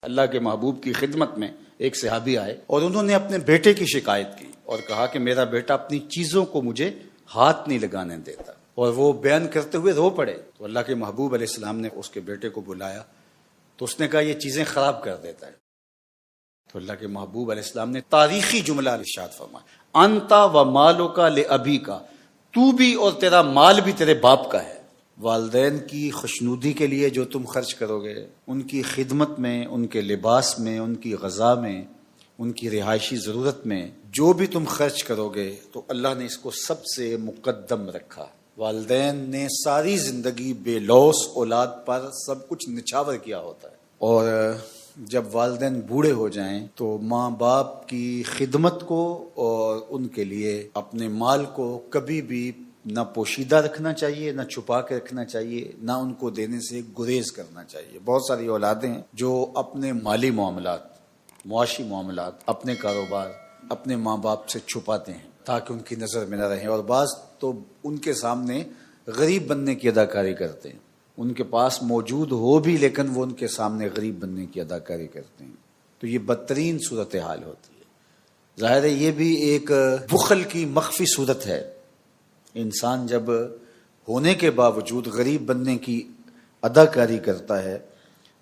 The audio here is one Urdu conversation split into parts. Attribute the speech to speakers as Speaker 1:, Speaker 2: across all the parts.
Speaker 1: اللہ کے محبوب کی خدمت میں ایک صحابی آئے اور انہوں نے اپنے بیٹے کی شکایت کی اور کہا کہ میرا بیٹا اپنی چیزوں کو مجھے ہاتھ نہیں لگانے دیتا، اور وہ بیان کرتے ہوئے رو پڑے۔ تو اللہ کے محبوب علیہ السلام نے اس کے بیٹے کو بلایا تو اس نے کہا یہ چیزیں خراب کر دیتا ہے۔ تو اللہ کے محبوب علیہ السلام نے تاریخی جملہ ارشاد فرمایا، انتا و مالو کا لے ابھی کا، تو بھی اور تیرا مال بھی تیرے باپ کا ہے۔ والدین کی خوشنودی کے لیے جو تم خرچ کرو گے، ان کی خدمت میں، ان کے لباس میں، ان کی غذا میں، ان کی رہائشی ضرورت میں جو بھی تم خرچ کرو گے تو اللہ نے اس کو سب سے مقدم رکھا۔ والدین نے ساری زندگی بے لوث اولاد پر سب کچھ نچھاور کیا ہوتا ہے، اور جب والدین بوڑھے ہو جائیں تو ماں باپ کی خدمت کو اور ان کے لیے اپنے مال کو کبھی بھی نہ پوشیدہ رکھنا چاہیے، نہ چھپا کے رکھنا چاہیے، نہ ان کو دینے سے گریز کرنا چاہیے۔ بہت ساری اولادیں جو اپنے مالی معاملات، معاشی معاملات، اپنے کاروبار اپنے ماں باپ سے چھپاتے ہیں تاکہ ان کی نظر میں نہ رہیں، اور بعض تو ان کے سامنے غریب بننے کی اداکاری کرتے ہیں، ان کے پاس موجود ہو بھی لیکن وہ ان کے سامنے غریب بننے کی اداکاری کرتے ہیں۔ تو یہ بدترین صورتحال ہوتی ہے۔ ظاہر ہے یہ بھی ایک بخل کی مخفی صورت ہے۔ انسان جب ہونے کے باوجود غریب بننے کی اداکاری کرتا ہے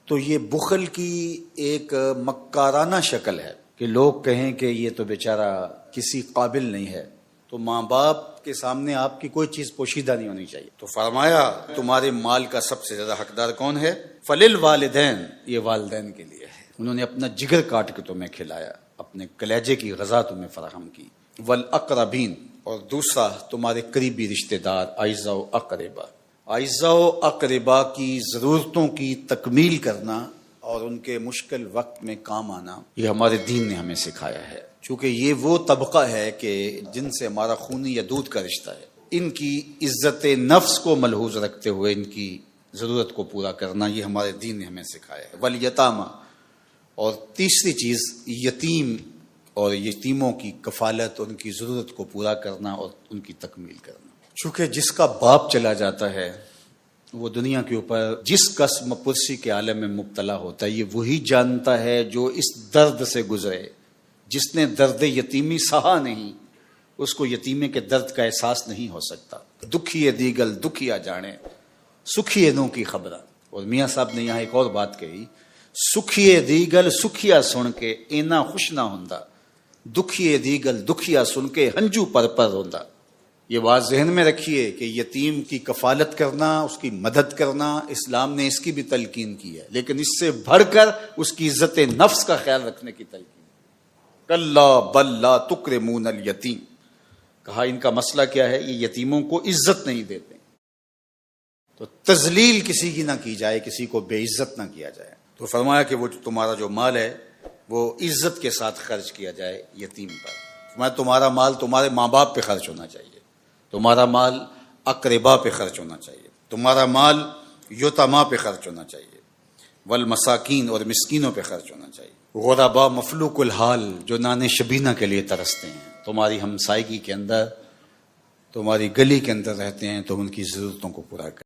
Speaker 1: تو یہ بخل کی ایک مکارانہ شکل ہے کہ لوگ کہیں کہ یہ تو بیچارہ کسی قابل نہیں ہے، تو ماں باپ کے سامنے آپ کی کوئی چیز پوشیدہ نہیں ہونی چاہیے۔ تو فرمایا تمہارے مال کا سب سے زیادہ حقدار کون ہے؟ فللوالدین، یہ والدین کے لیے ہے، انہوں نے اپنا جگر کاٹ کے تمہیں کھلایا، اپنے کلیجے کی غذا تمہیں فراہم کی۔ والاقربین، اور دوسرا تمہارے قریبی رشتہ دار، اعزاء و اقربا، اعزاء و اقربا کی ضرورتوں کی تکمیل کرنا اور ان کے مشکل وقت میں کام آنا، یہ ہمارے دین نے ہمیں سکھایا ہے، چونکہ یہ وہ طبقہ ہے کہ جن سے ہمارا خونی یا دودھ کا رشتہ ہے۔ ان کی عزت نفس کو ملحوظ رکھتے ہوئے ان کی ضرورت کو پورا کرنا، یہ ہمارے دین نے ہمیں سکھایا ہے۔ والیتامى، اور تیسری چیز یتیم اور یتیموں کی کفالت، ان کی ضرورت کو پورا کرنا اور ان کی تکمیل کرنا۔ چونکہ جس کا باپ چلا جاتا ہے وہ دنیا کے اوپر جس قسم پرسی کے عالم میں مبتلا ہوتا ہے، یہ وہی جانتا ہے جو اس درد سے گزرے۔ جس نے درد یتیمی سہا نہیں، اس کو یتیمے کے درد کا احساس نہیں ہو سکتا۔ دکھیے دیگل دکھیا جانے، سکھیے نو کی خبرہ۔ اور میاں صاحب نے یہاں ایک اور بات کہی، سکھیے دیگل سکھیا سن کے اینا خوش نہ ہوندا، دکھیے دیگل دکھیا سن کے ہنجو پر پر ہوندا۔ یہ بات ذہن میں رکھیے کہ یتیم کی کفالت کرنا، اس کی مدد کرنا، اسلام نے اس کی بھی تلقین کی ہے، لیکن اس سے بڑھ کر اس کی عزت نفس کا خیال رکھنے کی تلقین۔ کلا بل لا تکرمون الیتیم، کہا ان کا مسئلہ کیا ہے، یہ یتیموں کو عزت نہیں دیتے۔ تو تذلیل کسی کی نہ کی جائے، کسی کو بے عزت نہ کیا جائے۔ تو فرمایا کہ وہ تمہارا جو مال ہے وہ عزت کے ساتھ خرچ کیا جائے یتیم پر۔ فرمایا تمہارا مال تمہارے ماں باپ پہ خرچ ہونا چاہیے، تمہارا مال اقربا پہ خرچ ہونا چاہیے، تمہارا مال یتامى پہ خرچ ہونا چاہیے، والمساکین، اور مسکینوں پہ خرچ ہونا چاہیے۔ غربا مفلوق الحال، جو نان شبینہ کے لیے ترستے ہیں، تمہاری ہمسائیگی کے اندر، تمہاری گلی کے اندر رہتے ہیں، تو ان کی ضرورتوں کو پورا کریں۔